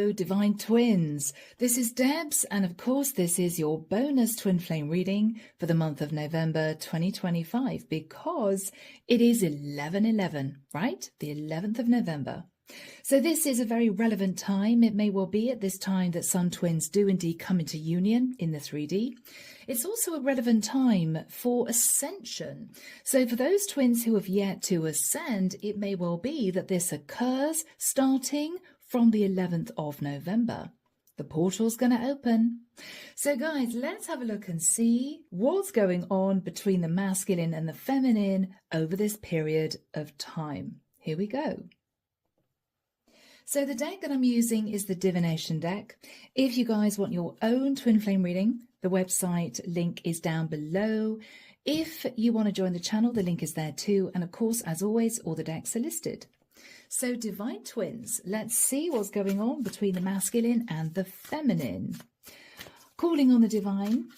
Hello, Divine Twins. This is Debs, and of course this is your bonus twin flame reading for the month of November 2025, because it is 11/11, right? The 11th of November. So this is a very relevant time. It may well be at this time that Sun twins do indeed come into union in the 3D. It's also a relevant time for ascension. So for those twins who have yet to ascend, it may well be that this occurs starting from the 11th of November. The portal's going to open. So guys, let's have a look and see what's going on between the masculine and the feminine over this period of time. Here we go. So the deck that I'm using is the Divination deck. If you guys want your own twin flame reading, the website link is down below. If you want to join the channel, the link is there too. And of course, as always, all the decks are listed. So Divine Twins, let's see what's going on between the masculine and the feminine. Calling on the divine,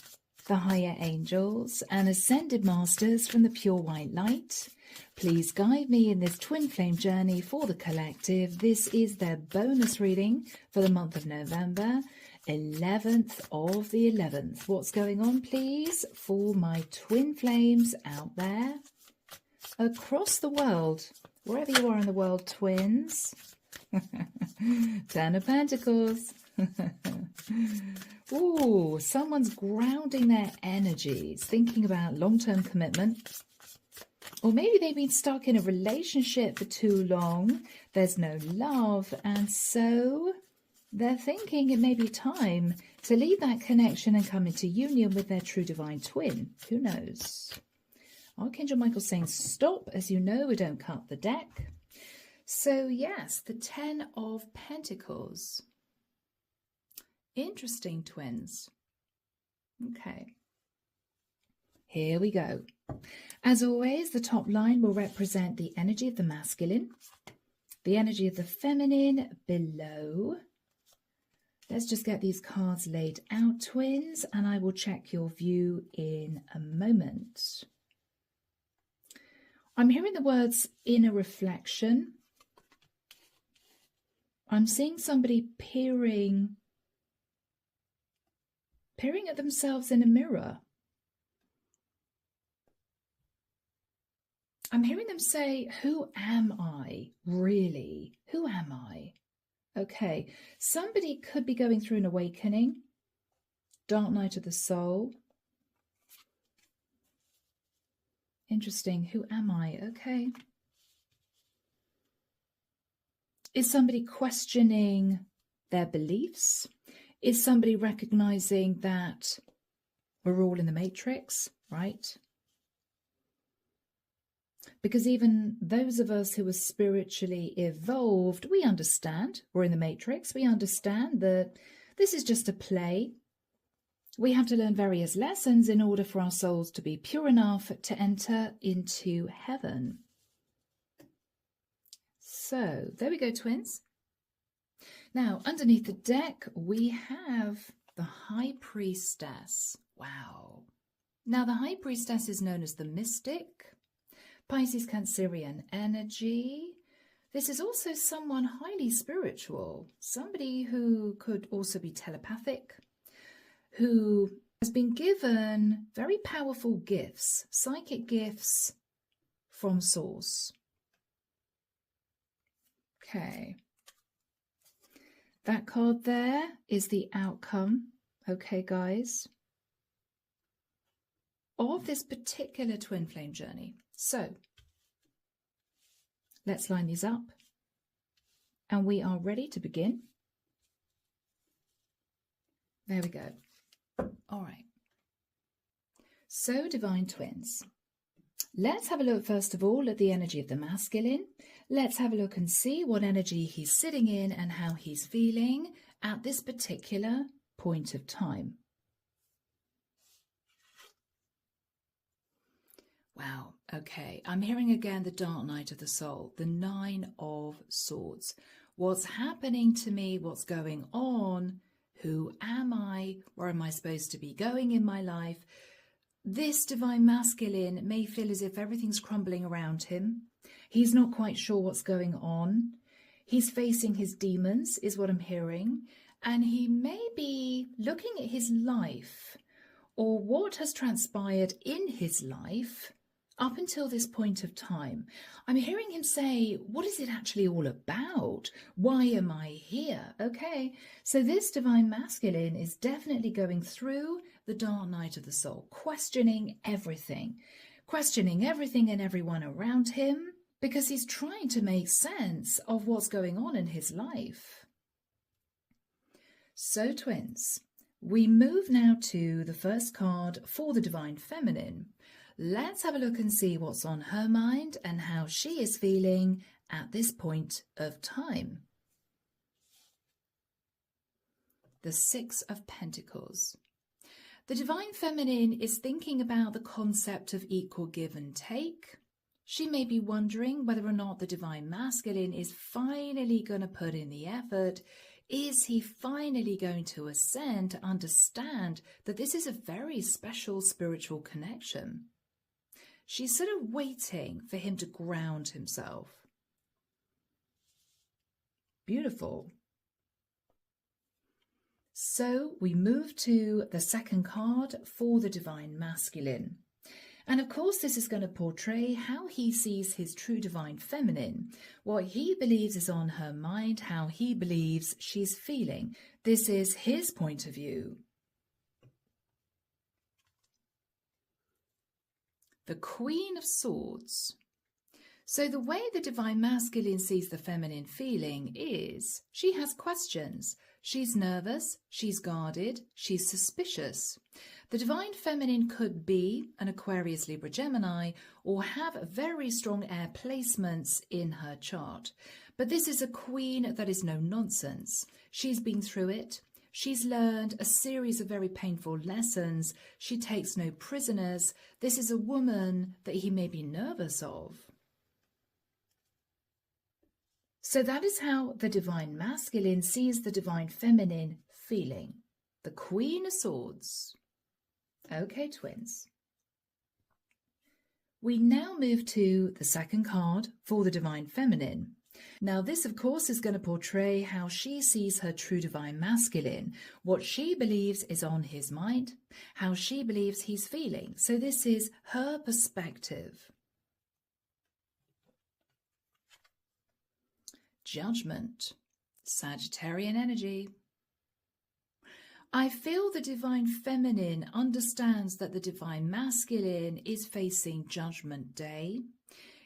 the higher angels, and ascended masters from the pure white light. Please guide me in this twin flame journey for the collective. This is their bonus reading for the month of November, 11th of the 11th. What's going on, please, for my twin flames out there across the world? Wherever you are in the world, twins. Ten of Pentacles. Ooh, someone's grounding their energies, thinking about long-term commitment. Or maybe they've been stuck in a relationship for too long. There's no love. And so they're thinking it may be time to leave that connection and come into union with their true divine twin. Who knows? Archangel Michael saying stop. As you know, we don't cut the deck. So yes, the 10 of Pentacles. Interesting, twins. Okay. Here we go. As always, the top line will represent the energy of the masculine, the energy of the feminine below. Let's just get these cards laid out, twins, and I will check your view in a moment. I'm hearing the words inner reflection. I'm seeing somebody peering at themselves in a mirror. I'm hearing them say, who am I, really? Who am I? Okay, somebody could be going through an awakening, dark night of the soul. Interesting. Who am I? Okay. Is somebody questioning their beliefs? Is somebody recognizing that we're all in the matrix, right? Because even those of us who are spiritually evolved, we understand we're in the matrix. We understand that this is just a play. We have to learn various lessons in order for our souls to be pure enough to enter into heaven. So there we go, twins. Now, underneath the deck, we have the High Priestess. Wow. Now, the High Priestess is known as the Mystic, Pisces Cancerian energy. This is also someone highly spiritual, somebody who could also be telepathic, who has been given very powerful gifts, psychic gifts from Source. Okay. That card there is the outcome, okay, guys, of this particular twin flame journey. So let's line these up and we are ready to begin. There we go. All right. So divine twins, let's have a look first of all at the energy of the masculine. Let's have a look and see what energy he's sitting in and how he's feeling at this particular point of time. Wow, okay. I'm hearing again the dark night of the soul, the 9 of Swords. What's happening to me? What's going on? Who am I? Where am I supposed to be going in my life? This divine masculine may feel as if everything's crumbling around him. He's not quite sure what's going on. He's facing his demons, is what I'm hearing, and he may be looking at his life or what has transpired in his life up until this point of time. I'm hearing him say, what is it actually all about? Why am I here? Okay, so this divine masculine is definitely going through the dark night of the soul, questioning everything and everyone around him, because he's trying to make sense of what's going on in his life. So twins, we move now to the first card for the divine feminine. Let's have a look and see what's on her mind and how she is feeling at this point of time. The Six of Pentacles. The divine feminine is thinking about the concept of equal give and take. She may be wondering whether or not the divine masculine is finally going to put in the effort. Is he finally going to ascend to understand that this is a very special spiritual connection? She's sort of waiting for him to ground himself. Beautiful. So we move to the second card for the divine masculine. And of course, this is going to portray how he sees his true divine feminine, what he believes is on her mind, how he believes she's feeling. This is his point of view. The Queen of Swords. So the way the divine masculine sees the feminine feeling is she has questions. She's nervous, she's guarded, she's suspicious. The divine feminine could be an Aquarius, Libra, Gemini, or have very strong air placements in her chart. But this is a queen that is no nonsense. She's been through it. She's learned a series of very painful lessons. She takes no prisoners. This is a woman that he may be nervous of. So that is how the divine masculine sees the divine feminine feeling. The Queen of Swords. Okay, twins. We now move to the second card for the divine feminine. Now this, of course, is going to portray how she sees her true divine masculine, what she believes is on his mind, how she believes he's feeling. So this is her perspective. Judgment, Sagittarian energy. I feel the divine feminine understands that the divine masculine is facing Judgment Day.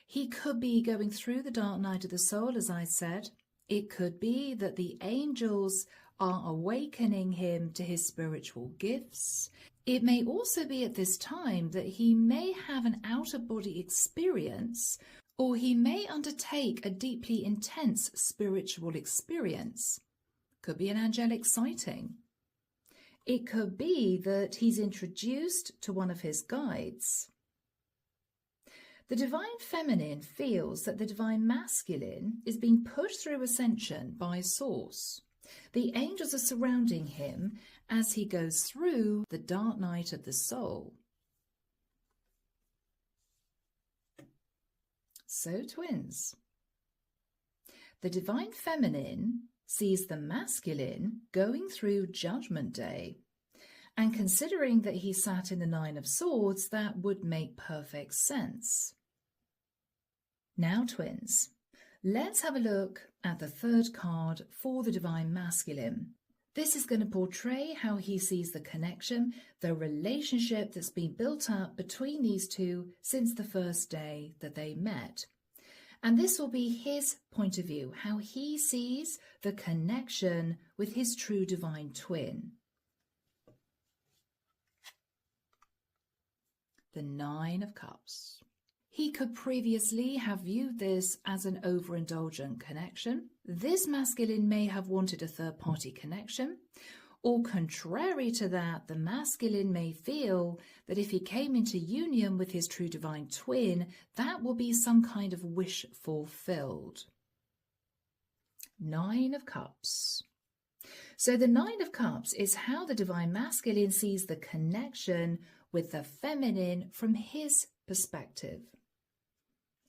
He could be going through the dark night of the soul, as I said. It could be that the angels are awakening him to his spiritual gifts. It may also be at this time that he may have an out-of-body experience, or he may undertake a deeply intense spiritual experience. Could be an angelic sighting. It could be that he's introduced to one of his guides. The divine feminine feels that the divine masculine is being pushed through ascension by Source. The angels are surrounding him as he goes through the dark night of the soul. So, twins, the divine feminine sees the masculine going through Judgment Day. And considering that he sat in the Nine of Swords, that would make perfect sense. Now, twins, let's have a look at the third card for the divine masculine. This is going to portray how he sees the connection, the relationship that's been built up between these two since the first day that they met. And this will be his point of view, how he sees the connection with his true divine twin. The Nine of Cups. He could previously have viewed this as an overindulgent connection. This masculine may have wanted a third-party connection, or contrary to that, the masculine may feel that if he came into union with his true divine twin, that will be some kind of wish fulfilled. Nine of Cups. So the Nine of Cups is how the divine masculine sees the connection with the feminine from his perspective.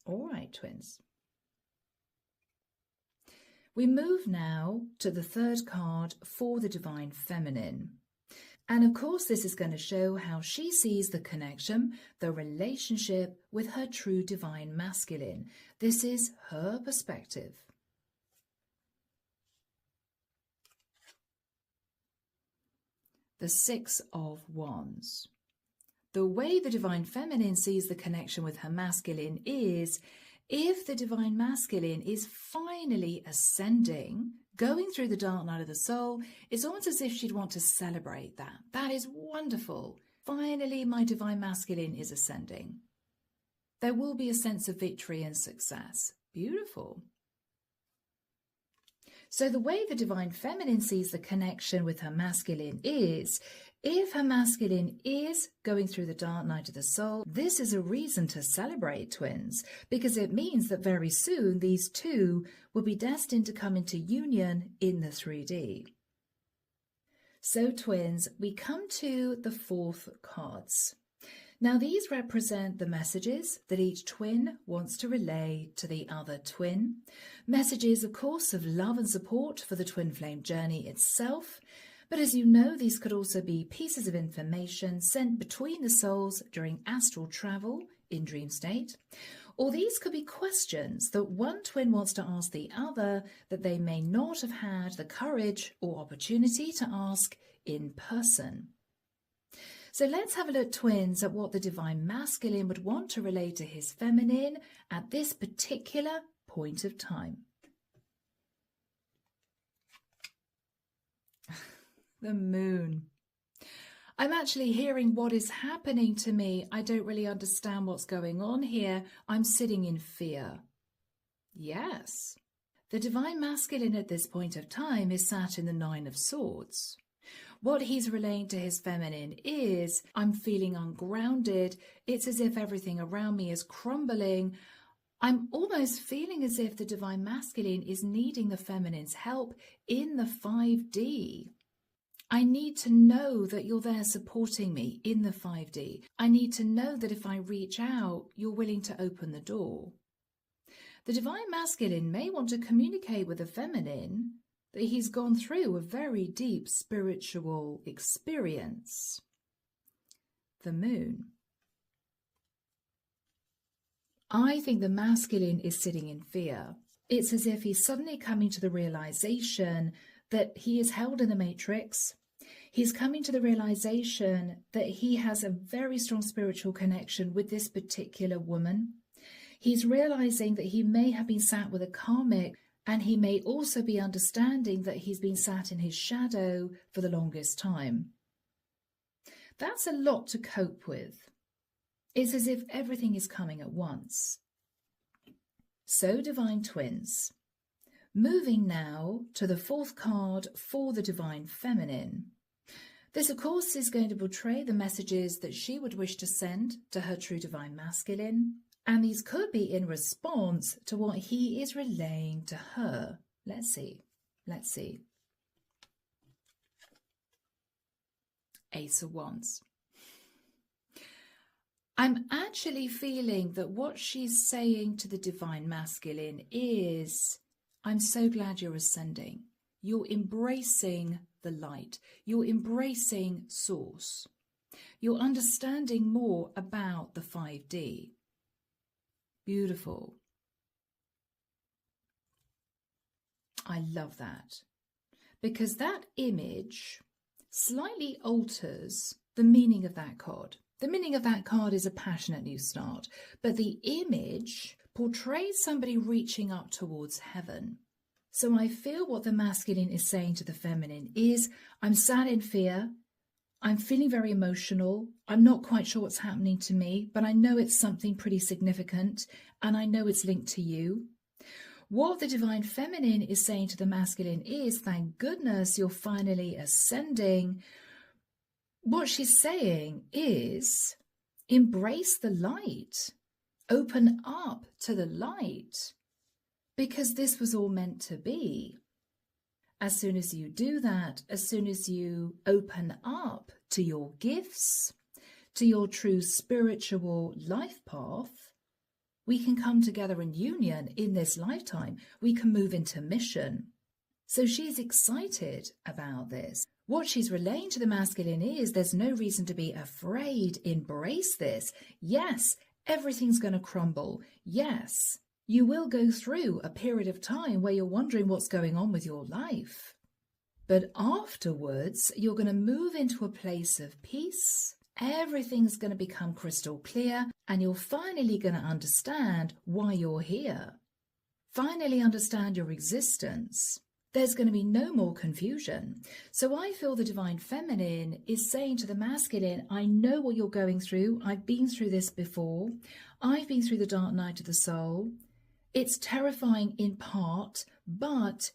All right, twins. We move now to the third card for the Divine Feminine. And of course, this is going to show how she sees the connection, the relationship with her true Divine Masculine. This is her perspective. The Six of Wands. The way the Divine Feminine sees the connection with her masculine is, if the Divine Masculine is finally ascending, going through the dark night of the soul, it's almost as if she'd want to celebrate that. That is wonderful. Finally, my Divine Masculine is ascending. There will be a sense of victory and success. Beautiful. So the way the Divine Feminine sees the connection with her masculine is, if her masculine is going through the dark night of the soul, this is a reason to celebrate, twins, because it means that very soon these two will be destined to come into union in the 3D. So, twins, we come to the fourth cards. Now, these represent the messages that each twin wants to relay to the other twin. Messages, of course, of love and support for the twin flame journey itself. But as you know, these could also be pieces of information sent between the souls during astral travel in dream state. Or these could be questions that one twin wants to ask the other that they may not have had the courage or opportunity to ask in person. So let's have a look, twins, at what the Divine Masculine would want to relay to his feminine at this particular point of time. The Moon. I'm actually hearing what is happening to me. I don't really understand what's going on here. I'm sitting in fear. Yes. The Divine Masculine at this point of time is sat in the Nine of Swords. What he's relaying to his feminine is, I'm feeling ungrounded. It's as if everything around me is crumbling. I'm almost feeling as if the Divine Masculine is needing the feminine's help in the 5D. I need to know that you're there supporting me in the 5D. I need to know that if I reach out, you're willing to open the door. The Divine Masculine may want to communicate with the feminine that he's gone through a very deep spiritual experience. The Moon. I think the masculine is sitting in fear. It's as if he's suddenly coming to the realization that he is held in the matrix. He's coming to the realization that he has a very strong spiritual connection with this particular woman. He's realizing that he may have been sat with a karmic, and he may also be understanding that he's been sat in his shadow for the longest time. That's a lot to cope with. It's as if everything is coming at once. So, Divine Twins, moving now to the fourth card for the Divine Feminine. This, of course, is going to portray the messages that she would wish to send to her true Divine Masculine, and these could be in response to what he is relaying to her. Let's see. Ace of Wands. I'm actually feeling that what she's saying to the Divine Masculine is, I'm so glad you're ascending. You're embracing the light. You're embracing Source. You're understanding more about the 5D. Beautiful. I love that. Because that image slightly alters the meaning of that card. The meaning of that card is a passionate new start, but the image portrays somebody reaching up towards heaven. So I feel what the masculine is saying to the feminine is, I'm sad in fear, I'm feeling very emotional, I'm not quite sure what's happening to me, but I know it's something pretty significant, and I know it's linked to you. What the Divine Feminine is saying to the masculine is, thank goodness you're finally ascending. What she's saying is, embrace the light, open up to the light, because this was all meant to be. As soon as you do that, as soon as you open up to your gifts, to your true spiritual life path, We can come together in union in this lifetime. We can move into mission. So she's excited about this. What she's relaying to the masculine is there's no reason to be afraid. Embrace this. Yes, everything's going to crumble. Yes, you will go through a period of time where you're wondering what's going on with your life. But afterwards, you're going to move into a place of peace. Everything's going to become crystal clear, and you're finally going to understand why you're here. Finally understand your existence. There's going to be no more confusion. So I feel the divine feminine is saying to the masculine, I know what you're going through. I've been through this before. I've been through the dark night of the soul. It's terrifying in part, but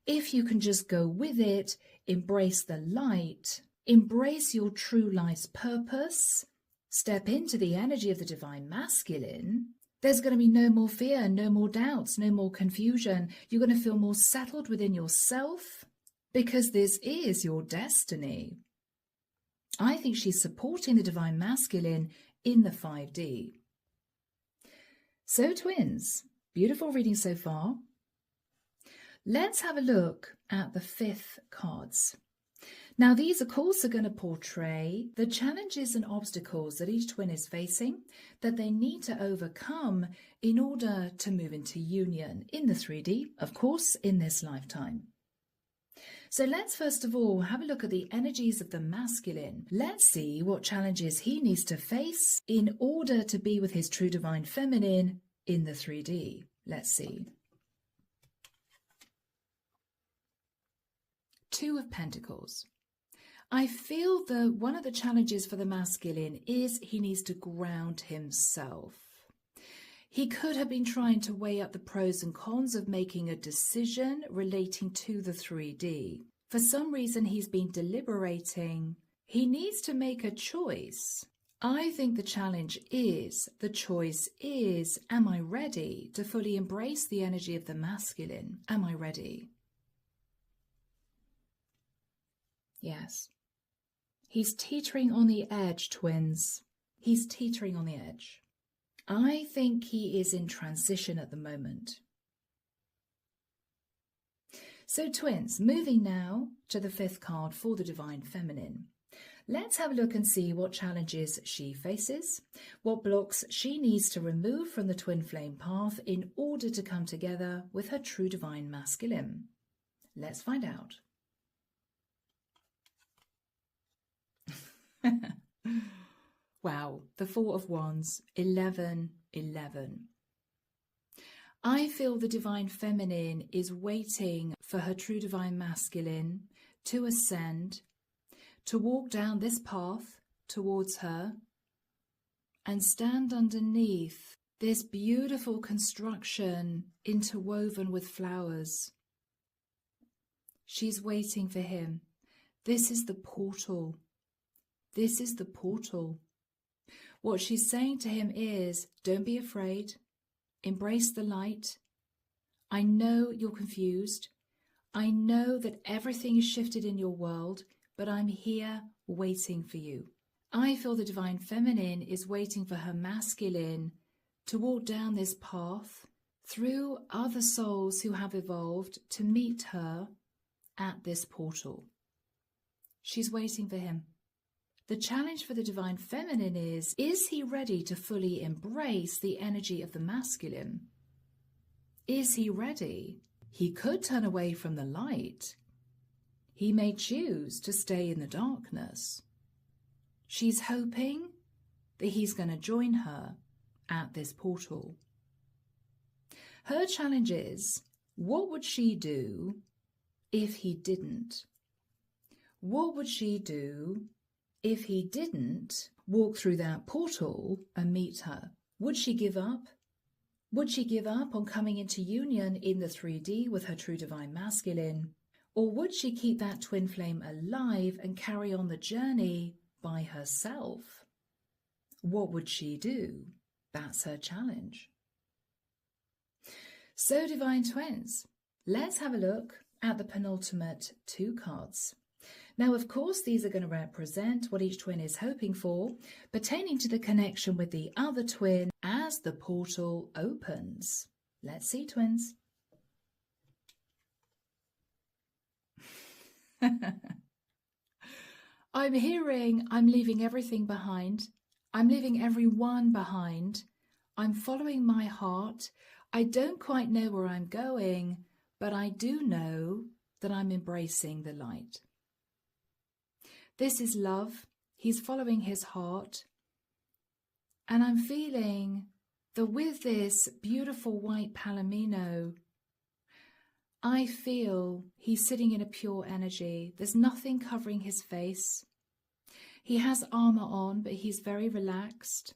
if you can just go with it, embrace the light, embrace your true life's purpose, step into the energy of the divine masculine, there's going to be no more fear, no more doubts, no more confusion. You're going to feel more settled within yourself because this is your destiny. I think she's supporting the divine masculine in the 5D. So twins, beautiful reading so far. Let's have a look at the 5th cards. Now, these, of course, are going to portray the challenges and obstacles that each twin is facing that they need to overcome in order to move into union in the 3D, of course, in this lifetime. So let's first of all have a look at the energies of the masculine. Let's see what challenges he needs to face in order to be with his true divine feminine in the 3D. Let's see. 2 of Pentacles. I feel that one of the challenges for the masculine is he needs to ground himself. He could have been trying to weigh up the pros and cons of making a decision relating to the 3D. For some reason, he's been deliberating. He needs to make a choice. I think the choice is, am I ready to fully embrace the energy of the masculine? Am I ready? Yes. He's teetering on the edge, twins. He's teetering on the edge. I think he is in transition at the moment. So twins, moving now to the 5th card for the divine feminine. Let's have a look and see what challenges she faces, what blocks she needs to remove from the twin flame path in order to come together with her true divine masculine. Let's find out. Wow, the 4 of Wands, 11, 11. I feel the divine feminine is waiting for her true divine masculine to ascend, to walk down this path towards her and stand underneath this beautiful construction interwoven with flowers. She's waiting for him. This is the portal. This is the portal. What she's saying to him is, don't be afraid. Embrace the light. I know you're confused. I know that everything is shifted in your world, but I'm here waiting for you. I feel the divine feminine is waiting for her masculine to walk down this path through other souls who have evolved to meet her at this portal. She's waiting for him. The challenge for the divine feminine is he ready to fully embrace the energy of the masculine? Is he ready? He could turn away from the light. He may choose to stay in the darkness. She's hoping that he's going to join her at this portal. Her challenge is, what would she do if he didn't? What would she do if he didn't walk through that portal and meet her? Would she give up? Would she give up on coming into union in the 3D with her true divine masculine? Or would she keep that twin flame alive and carry on the journey by herself? What would she do? That's her challenge. So, divine twins, let's have a look at the penultimate 2 cards. Now, of course, these are going to represent what each twin is hoping for, pertaining to the connection with the other twin as as the portal opens. Let's see, twins. I'm hearing I'm leaving everything behind. I'm leaving everyone behind. I'm following my heart. I don't quite know where I'm going, but I do know that I'm embracing the light. This is love. He's following his heart. And I'm feeling that with this beautiful white palomino, I feel he's sitting in a pure energy. There's nothing covering his face. He has armor on, but he's very relaxed.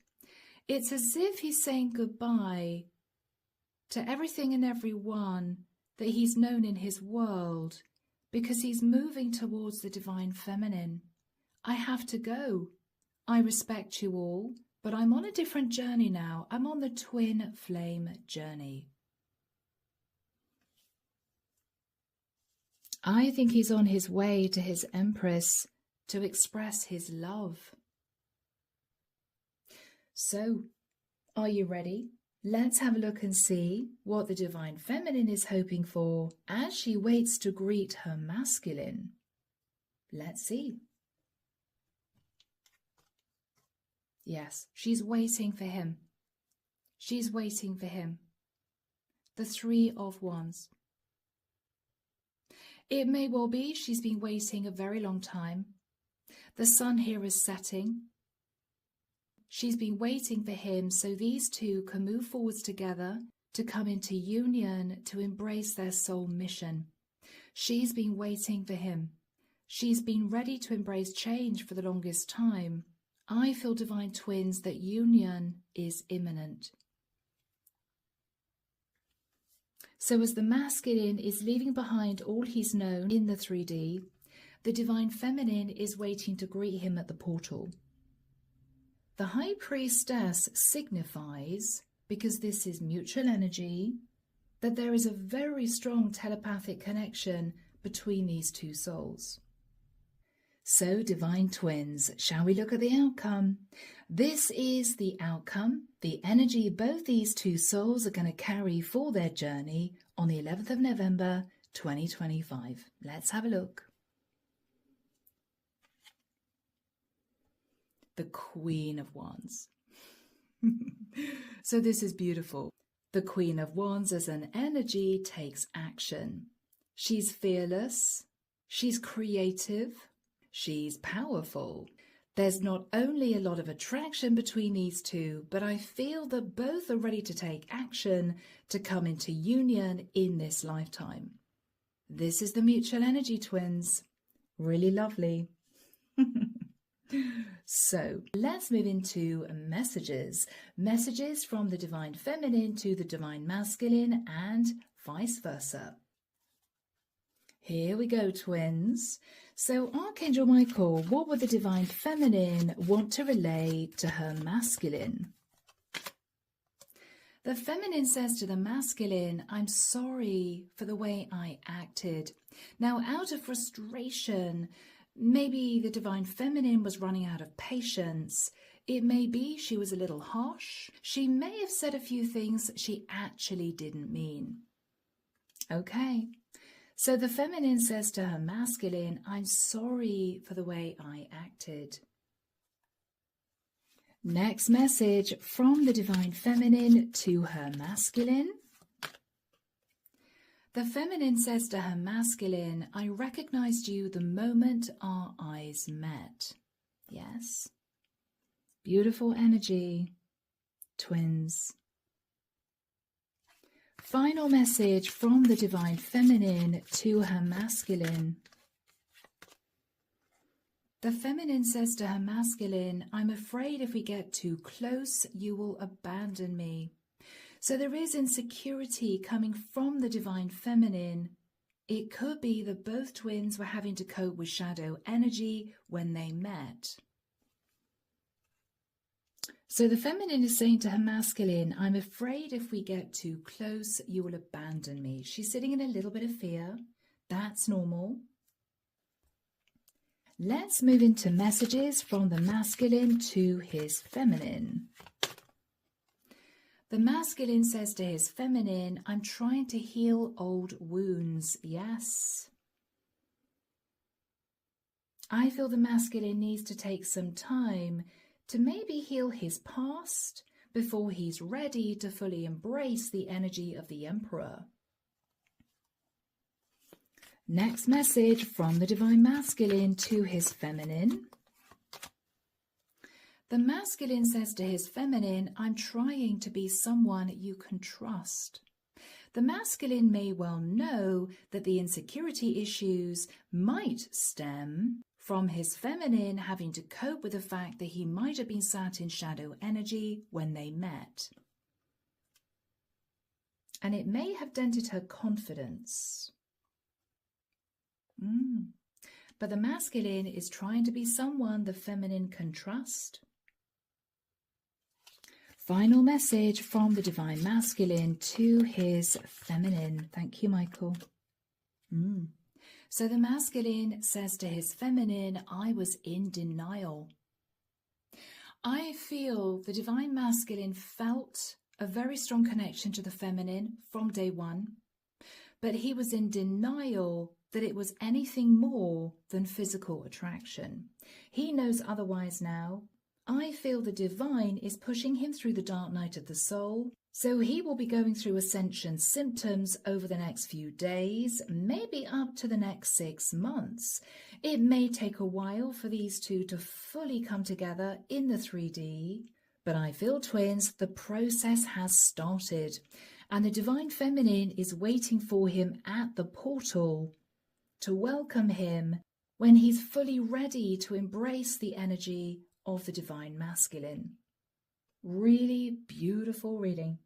It's as if he's saying goodbye to everything and everyone that he's known in his world, because he's moving towards the divine feminine. I have to go. I respect you all, but I'm on a different journey now. I'm on the twin flame journey. I think he's on his way to his Empress to express his love. So, are you ready? Let's have a look and see what the divine feminine is hoping for as she waits to greet her masculine. Let's see. Yes, she's waiting for him. She's waiting for him. The Three of Wands. It may well be she's been waiting a very long time. The sun here is setting. She's been waiting for him so these two can move forwards together to come into union to embrace their soul mission. She's been waiting for him. She's been ready to embrace change for the longest time. I feel, divine twins, that union is imminent. So as the masculine is leaving behind all he's known in the 3D, the divine feminine is waiting to greet him at the portal. The High Priestess signifies, because this is mutual energy, that there is a very strong telepathic connection between these two souls. So, divine twins, shall we look at the outcome? This is the outcome, the energy both these two souls are going to carry for their journey on the 11th of November 2025. Let's have a look. The Queen of Wands. So this is beautiful. The Queen of Wands as an energy takes action. She's fearless. She's creative. She's powerful. There's not only a lot of attraction between these two, but I feel that both are ready to take action to come into union in this lifetime. This is the mutual energy, twins. Really lovely. So let's move into messages. Messages from the divine feminine to the divine masculine and vice versa. Here we go, twins. So Archangel Michael, what would the divine feminine want to relay to her masculine? The feminine says to the masculine, I'm sorry for the way I acted. Now, out of frustration, maybe the divine feminine was running out of patience. It may be she was a little harsh. She may have said a few things she actually didn't mean. Okay. So the feminine says to her masculine, I'm sorry for the way I acted. Next message from the divine feminine to her masculine. The feminine says to her masculine, I recognized you the moment our eyes met. Yes. Beautiful energy, twins. Final message from the divine feminine to her masculine. The feminine says to her masculine, I'm afraid if we get too close, you will abandon me. So there is insecurity coming from the divine feminine. It could be that both twins were having to cope with shadow energy when they met. So the feminine is saying to her masculine, I'm afraid if we get too close, you will abandon me. She's sitting in a little bit of fear. That's normal. Let's move into messages from the masculine to his feminine. The masculine says to his feminine, I'm trying to heal old wounds. Yes. I feel the masculine needs to take some time to maybe heal his past before he's ready to fully embrace the energy of the Emperor. Next message from the Divine Masculine to his feminine. The masculine says to his feminine, I'm trying to be someone you can trust. The masculine may well know that the insecurity issues might stem from his feminine having to cope with the fact that he might have been sat in shadow energy when they met. And it may have dented her confidence. But the masculine is trying to be someone the feminine can trust. Final message from the Divine Masculine to his feminine. Thank you, Michael. So the masculine says to his feminine, I was in denial. I feel the Divine Masculine felt a very strong connection to the feminine from day one, but he was in denial that it was anything more than physical attraction. He knows otherwise now. I feel the divine is pushing him through the dark night of the soul, so he will be going through ascension symptoms over the next few days, maybe up to the next 6 months. It may take a while for these two to fully come together in the 3D, but I feel, twins, the process has started, and the divine feminine is waiting for him at the portal to welcome him when he's fully ready to embrace the energy of the divine masculine. Really beautiful reading.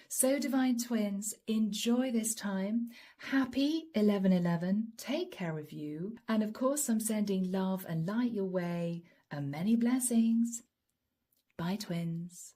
So, divine twins, enjoy this time. Happy 11/11. Take care of you. And of course, I'm sending love and light your way and many blessings. Bye, twins.